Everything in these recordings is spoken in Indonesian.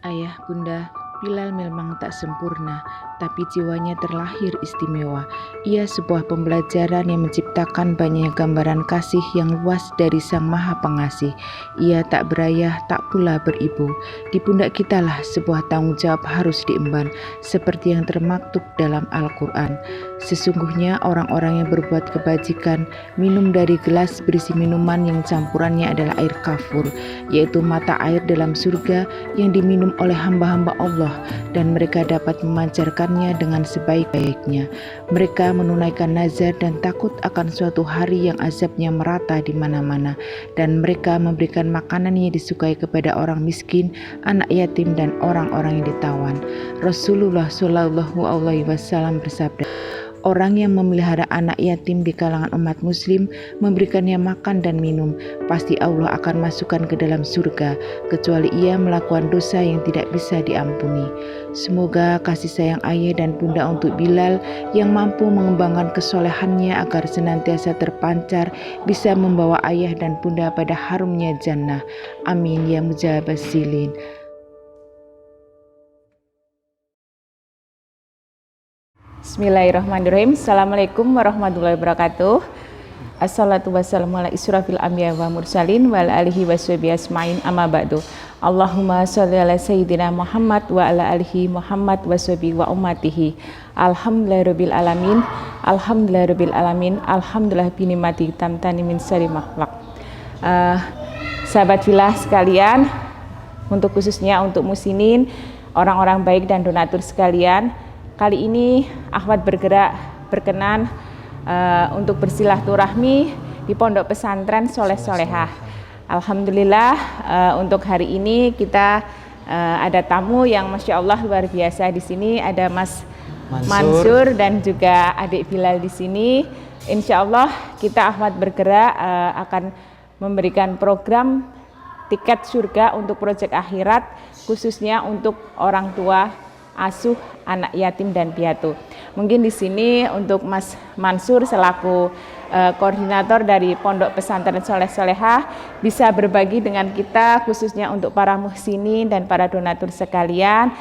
Ayah, bunda, Bilal memang tak sempurna, tapi jiwanya terlahir istimewa. Ia sebuah pembelajaran yang menciptakan banyak gambaran kasih yang luas dari Sang Maha Pengasih. Ia tak berayah, tak pula beribu. Di pundak kitalah sebuah tanggung jawab harus diemban, seperti yang termaktub dalam Al-Quran. Sesungguhnya orang-orang yang berbuat kebajikan minum dari gelas berisi minuman yang campurannya adalah air kafur, yaitu mata air dalam surga yang diminum oleh hamba-hamba Allah, dan mereka dapat memancarkannya dengan sebaik-baiknya. Mereka menunaikan nazar dan takut akan suatu hari yang azabnya merata di mana-mana, dan mereka memberikan makanan yang disukai kepada orang miskin, anak yatim, dan orang-orang yang ditawan. Rasulullah Shallallahu Alaihi Wasallam bersabda, orang yang memelihara anak yatim di kalangan umat muslim, memberikannya makan dan minum, pasti Allah akan masukkan ke dalam surga, kecuali ia melakukan dosa yang tidak bisa diampuni. Semoga kasih sayang ayah dan bunda untuk Bilal yang mampu mengembangkan kesolehannya agar senantiasa terpancar, bisa membawa ayah dan bunda pada harumnya jannah. Amin ya mujabas silin. Bismillahirrahmanirrahim. Assalamualaikum warahmatullahi wabarakatuh. Assalatu wassalamu ala israfil anbiya wa mursalin wa ala alihi wa sahbihi asma'in amma ba'du. Allahumma sholli ala sayyidina Muhammad wa ala alihi Muhammad wa sahbihi wa ummatihi. Alhamdulillahirabbil alamin. Alhamdulillahirabbil alamin. Alhamdulillah bi nimati tamtani min syarri makhluk. Sahabat filah sekalian, untuk khususnya untuk musinin, orang-orang baik dan donatur sekalian, kali ini Akhwat bergerak berkenan untuk bersilaturahmi di Pondok Pesantren Soleh Solehah. Alhamdulillah untuk hari ini kita ada tamu yang Masya Allah luar biasa di sini. Ada Mas Mansur dan juga adik Bilal di sini. Insya Allah kita Akhwat bergerak akan memberikan program tiket surga untuk proyek akhirat, khususnya untuk orang tua asuh anak yatim dan piatu. Mungkin di sini untuk Mas Mansur selaku koordinator dari Pondok Pesantren Soleh Solehah bisa berbagi dengan kita, khususnya untuk para muhsinin dan para donatur sekalian.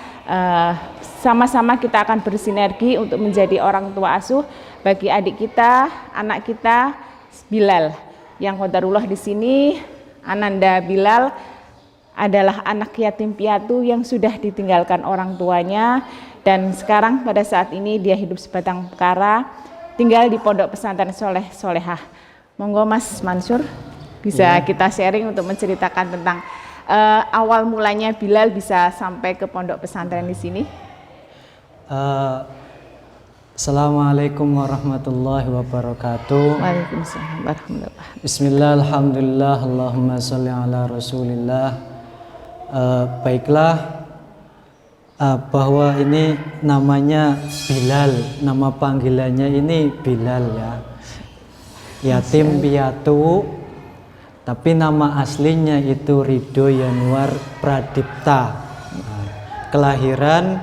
Sama-sama kita akan bersinergi untuk menjadi orang tua asuh bagi adik kita, anak kita Bilal. Yang qadarullah di sini Ananda Bilal adalah anak yatim piatu yang sudah ditinggalkan orang tuanya, dan sekarang pada saat ini dia hidup sebatang kara, tinggal di Pondok Pesantren Soleh Solehah. Monggo Mas Mansur bisa kita sharing untuk menceritakan tentang awal mulanya Bilal bisa sampai ke Pondok Pesantren di sini. Assalamualaikum warahmatullahi wabarakatuh. Waalaikumsalam warahmatullahi wabarakatuh. Bismillah, alhamdulillah, Allahumma sholli ala rasulillah. Baiklah, bahwa ini namanya Bilal, nama panggilannya ini Bilal ya, yatim piatu, tapi nama aslinya itu Ridho Yanuar Pradipta. Kelahiran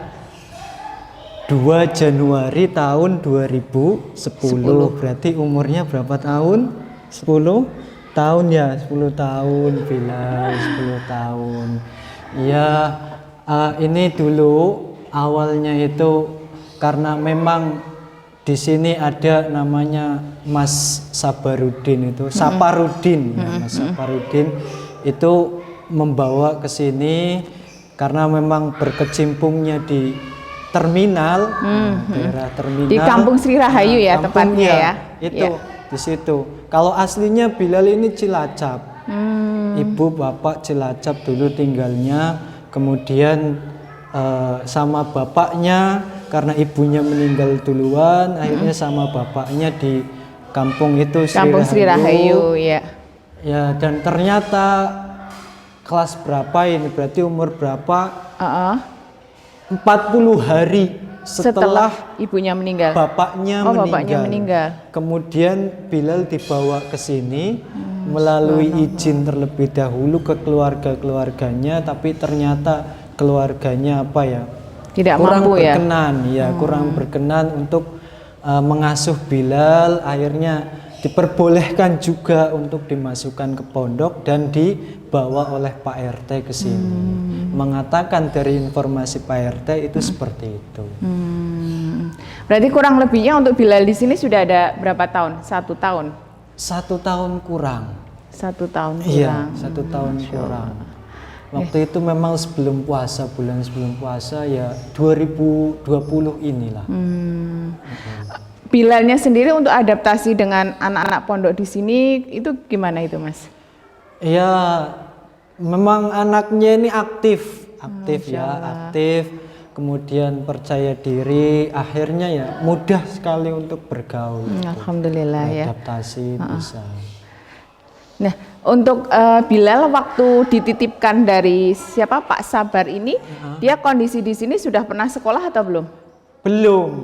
2 Januari tahun 2010. Berarti umurnya berapa tahun? 10 tahun ya, 10 tahun Bilal, 10 tahun. Ya, ini dulu awalnya itu karena memang di sini ada namanya Mas Sabarudin itu, Saparudin ya, Mas Saparudin itu membawa ke sini karena memang berkecimpungnya di terminal, daerah terminal di Kampung Sri Rahayu ya tepatnya ya. Itu di situ. Kalau aslinya Bilal ini Cilacap. Ibu bapak Cilacap dulu tinggalnya, kemudian sama bapaknya karena ibunya meninggal duluan, akhirnya sama bapaknya di kampung itu Kampung Sri Rahayu ya. Ya, dan ternyata kelas berapa ini? Berarti umur berapa? 40 hari setelah ibunya meninggal. bapaknya meninggal. Kemudian Bilal dibawa ke sini melalui izin terlebih dahulu ke keluarga-keluarganya, tapi ternyata keluarganya tidak kurang mampu berkenan kurang berkenan untuk mengasuh Bilal. Akhirnya diperbolehkan juga untuk dimasukkan ke pondok dan dibawa oleh Pak RT ke sini. Mengatakan dari informasi Pak RT itu seperti itu. Berarti kurang lebihnya untuk Bilal di sini sudah ada berapa tahun? 1 tahun? 1 tahun kurang. 1 tahun kurang. Iya, 1 tahun kurang. Waktu itu memang sebelum puasa, bulan sebelum puasa ya 2020 inilah. Bilalnya sendiri untuk adaptasi dengan anak-anak pondok di sini itu gimana itu, Mas? Ya, memang anaknya ini aktif ya, kemudian percaya diri, akhirnya ya mudah sekali untuk bergaul. Alhamdulillah ya. Adaptasi bisa. Nah, untuk Bilal waktu dititipkan dari siapa Pak Sabar ini, dia kondisi di sini sudah pernah sekolah atau belum?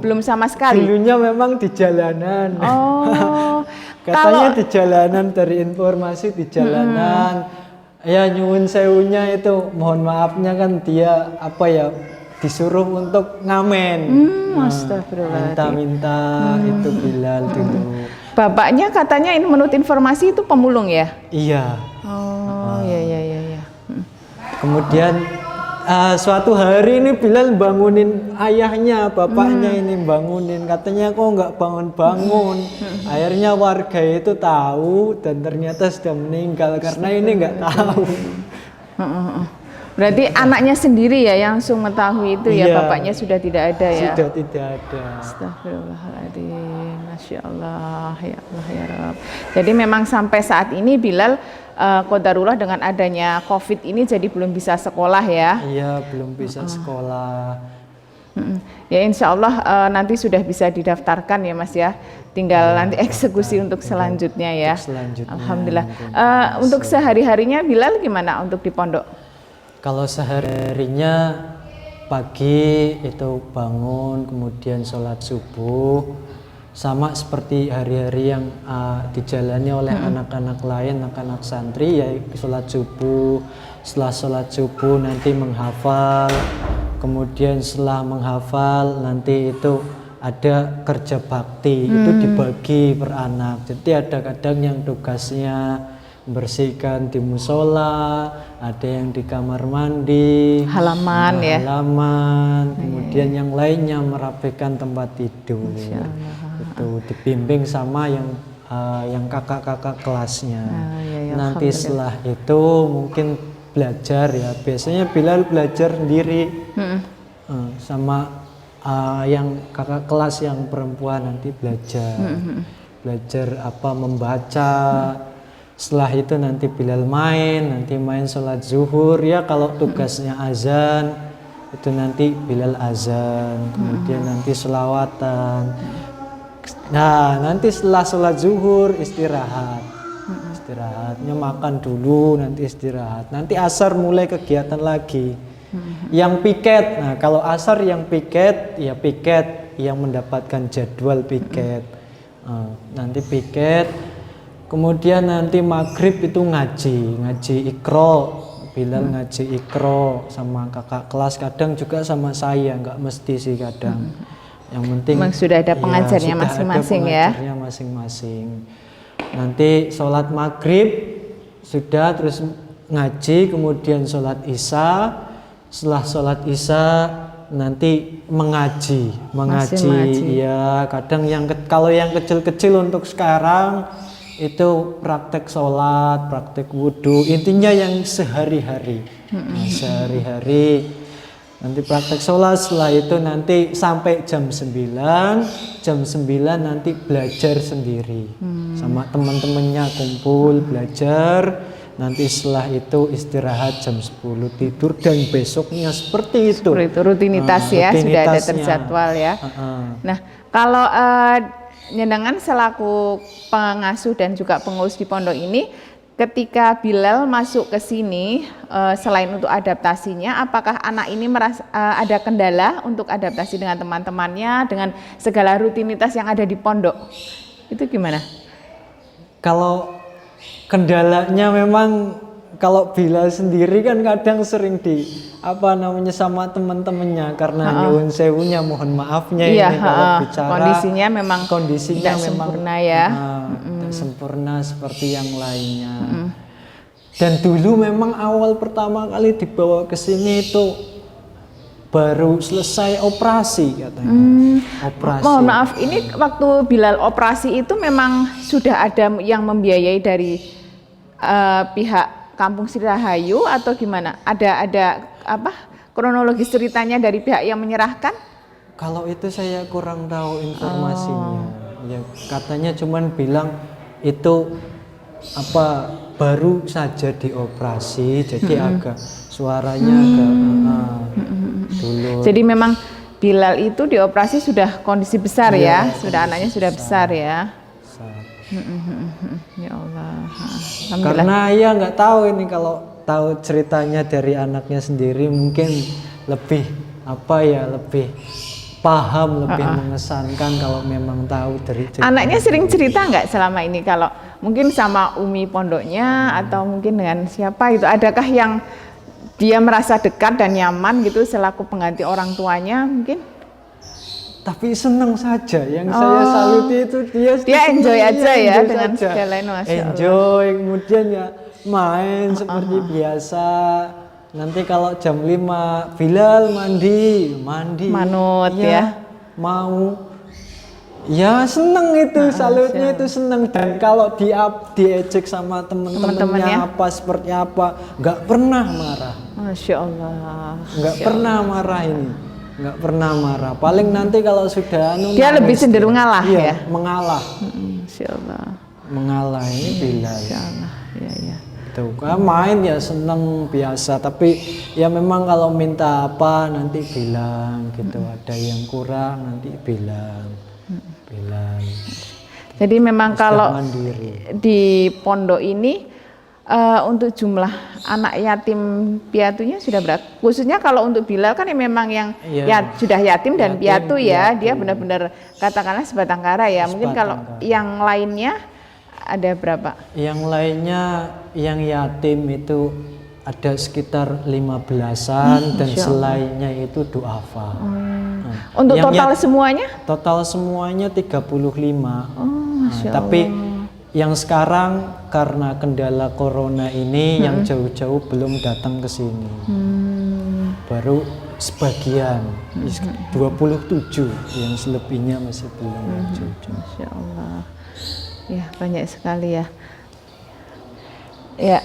Belum sama sekali. Dulunya memang di jalanan. Oh, katanya di jalanan, dari informasi di jalanan. Ya nyuwun sewunya itu, mohon maafnya kan dia disuruh untuk ngamen. Astagfirullah. Minta itu Bilal dulu. Bapaknya katanya menurut informasi itu pemulung ya? Iya. Oh, iya. Kemudian suatu hari ini Bilal bangunin ayahnya, bapaknya ini bangunin, katanya kok nggak bangun-bangun. Akhirnya warga itu tahu dan ternyata sudah meninggal karena ini nggak tahu. Berarti anaknya sendiri ya yang langsung mengetahui itu ya, bapaknya sudah tidak ada ya? Sudah tidak ada. Astagfirullahaladzim, Masya Allah, ya Allah ya Rabb. Jadi memang sampai saat ini Bilal qadarullah dengan adanya COVID ini jadi belum bisa sekolah ya? Iya, belum bisa sekolah. Ya insya Allah nanti sudah bisa didaftarkan ya Mas ya, tinggal nanti eksekusi untuk selanjutnya ya. Alhamdulillah. Untuk sehari-harinya Bilal gimana untuk di pondok? Kalau sehari-harinya pagi itu bangun, kemudian sholat subuh, sama seperti hari-hari yang dijalani oleh anak-anak lain, anak-anak santri, ya sholat subuh. Setelah sholat subuh nanti menghafal, kemudian setelah menghafal nanti itu ada kerja bakti, itu dibagi per anak. Jadi ada kadang yang tugasnya bersihkan di musola, ada yang di kamar mandi, halaman, kemudian yang lainnya merapikan tempat tidur. Itu dibimbing sama yang kakak-kakak kelasnya. Nanti setelah itu mungkin belajar ya, biasanya Bilal belajar sendiri sama yang kakak kelas yang perempuan nanti belajar membaca. Setelah itu nanti Bilal nanti main sholat zuhur ya, kalau tugasnya azan itu nanti Bilal azan, kemudian nanti sholawatan. Nah nanti setelah sholat zuhur istirahatnya makan dulu, nanti istirahat, nanti asar mulai kegiatan lagi. Yang piket, nah kalau asar yang piket yang mendapatkan jadwal piket. Nanti piket. Kemudian nanti maghrib itu ngaji ikro, Bilal ngaji ikro sama kakak kelas, kadang juga sama saya, nggak mesti sih kadang. Yang penting memang sudah ada pengajarnya masing-masing ya. Pengajarnya masing-masing. Nanti sholat maghrib sudah, terus ngaji, kemudian sholat isya. Setelah sholat isya nanti mengaji ya. Kadang kalau yang kecil-kecil untuk sekarang itu praktek sholat, praktek wudhu, intinya yang sehari-hari. Sehari-hari nanti praktek sholat, setelah itu nanti sampai jam 9 nanti belajar sendiri sama teman-temannya, kumpul belajar. Nanti setelah itu istirahat jam 10 tidur, dan besoknya seperti itu. Seperti itu rutinitas ya, sudah ada terjadwal ya. Nah kalau Nyenengan selaku pengasuh dan juga pengurus di pondok ini, ketika Bilal masuk ke sini, selain untuk adaptasinya, apakah anak ini merasa ada kendala untuk adaptasi dengan teman-temannya, dengan segala rutinitas yang ada di pondok? Itu gimana? Kalau kendalanya memang kalau Bilal sendiri kan kadang sering sama teman-temannya karena nyuwun sewunya, mohon maafnya Iya, ini kalau bicara kondisinya memang tidak memang sempurna ya. tidak sempurna seperti yang lainnya. Dan dulu memang awal pertama kali dibawa ke sini itu baru selesai operasi katanya. Operasi. Mohon maaf, ini waktu Bilal operasi itu memang sudah ada yang membiayai dari pihak Kampung Sri Rahayu atau gimana? Ada apa kronologis ceritanya dari pihak yang menyerahkan? Kalau itu saya kurang tahu informasinya. Ya katanya cuman bilang itu apa baru saja dioperasi, jadi agak suaranya agak dulu. Jadi memang Bilal itu dioperasi sudah kondisi besar ya, sudah anaknya sudah besar ya. Ya Allah. Karena ya nggak tahu ini, kalau tahu ceritanya dari anaknya sendiri mungkin lebih lebih paham, lebih mengesankan kalau memang tahu dari cerita. Anaknya sering cerita nggak selama ini, kalau mungkin sama umi pondoknya atau mungkin dengan siapa itu, adakah yang dia merasa dekat dan nyaman gitu selaku pengganti orang tuanya mungkin? Tapi senang saja, yang saya saluti itu dia enjoy aja ya dengan saja. segala ini, Masya Allah. Enjoy, kemudian ya main seperti biasa. Nanti kalau jam 5 Bilal mandi manut ya. Mau ya seneng itu, salutnya itu seneng. Dan kalau diejek sama teman-temannya apa seperti apa, nggak pernah marah. Masya Allah. Nggak pernah marah ini. Nggak pernah marah. Paling nanti kalau sudah dia lebih cenderung ngalah ya. Mengalah. Masya Allah. Mengalah ini Bilal. Masya Allah. Ya. Tuh kan main ya seneng biasa. Tapi ya memang kalau minta apa nanti bilang gitu. Ada yang kurang nanti bilang. Jadi memang kalau mandiri. di pondok ini untuk jumlah anak yatim piatunya sudah berapa? Khususnya kalau untuk Bilal kan memang yang sudah yatim dan piatu ya, dia benar-benar katakanlah sebatang kara ya. Mungkin kalau yang lainnya ada berapa? Yang lainnya yang yatim itu ada sekitar 15-an dan selainnya itu duafa. Untuk total semuanya? Total semuanya 35. Tapi yang sekarang karena kendala corona ini yang jauh-jauh belum datang ke sini. Baru sebagian 27, yang selebihnya masih belum wujud. Masya Allah. Ya banyak sekali ya. Ya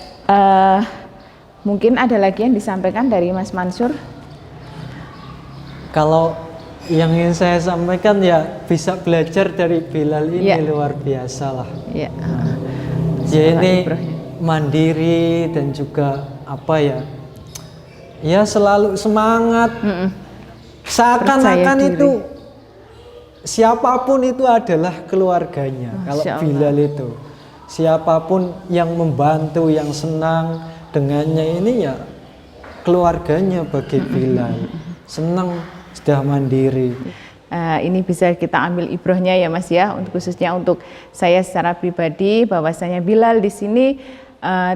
mungkin ada lagi yang disampaikan dari Mas Mansur. Kalau yang ingin saya sampaikan ya bisa belajar dari Bilal ini luar biasa lah. Ya ini mandiri dan juga ya selalu semangat. Seakan-akan itu siapapun itu adalah keluarganya. Kalau Bilal itu siapapun yang membantu, yang senang dengannya ini ya keluarganya bagi Bilal. Senang sudah mandiri. Ini bisa kita ambil ibrohnya ya Mas ya, khususnya untuk saya secara pribadi, bahwasanya Bilal di sini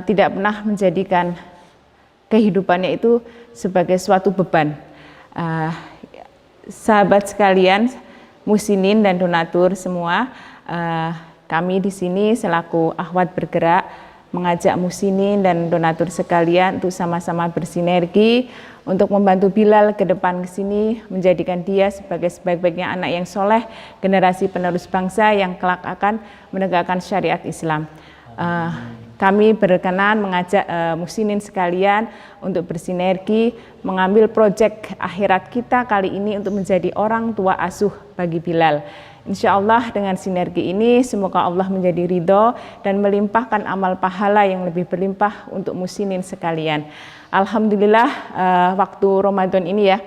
tidak pernah menjadikan kehidupannya itu sebagai suatu beban. Sahabat sekalian, musinin dan donatur semua, kami di sini selaku Akhwat Bergerak mengajak musinin dan donatur sekalian untuk sama-sama bersinergi untuk membantu Bilal ke depan ke sini, menjadikan dia sebagai sebaik-baiknya anak yang soleh, generasi penerus bangsa yang kelak akan menegakkan syariat Islam. Kami berkenan mengajak musinin sekalian untuk bersinergi, mengambil proyek akhirat kita kali ini untuk menjadi orang tua asuh bagi Bilal. Insya Allah dengan sinergi ini semoga Allah menjadi ridho dan melimpahkan amal pahala yang lebih berlimpah untuk musinin sekalian. Alhamdulillah waktu Ramadan ini ya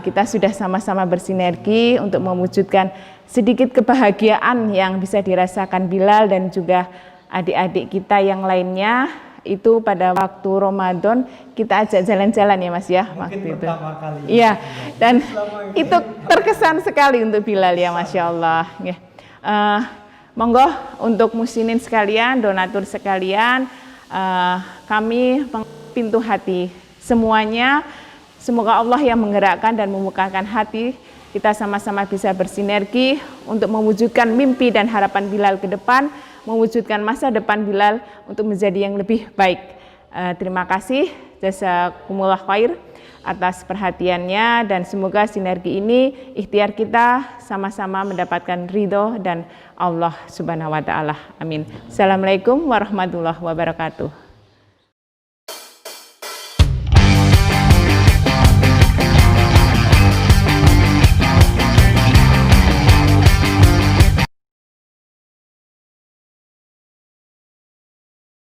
kita sudah sama-sama bersinergi untuk mewujudkan sedikit kebahagiaan yang bisa dirasakan Bilal dan juga adik-adik kita yang lainnya itu pada waktu Ramadan kita ajak jalan-jalan ya Mas ya. Mungkin waktu itu. pertama kali. Iya, dan itu terkesan sekali untuk Bilal ya, Masya Allah. Ya. Monggo untuk muslimin sekalian, donatur sekalian, kami pintu hati semuanya. Semoga Allah yang menggerakkan dan membukakan hati kita sama-sama bisa bersinergi untuk mewujudkan mimpi dan harapan Bilal ke depan, mewujudkan masa depan Bilal untuk menjadi yang lebih baik. Terima kasih, jazakumullah khair atas perhatiannya, dan semoga sinergi ini ikhtiar kita sama-sama mendapatkan ridho dan Allah Subhanahu wa taala. Amin. Assalamualaikum warahmatullahi wabarakatuh.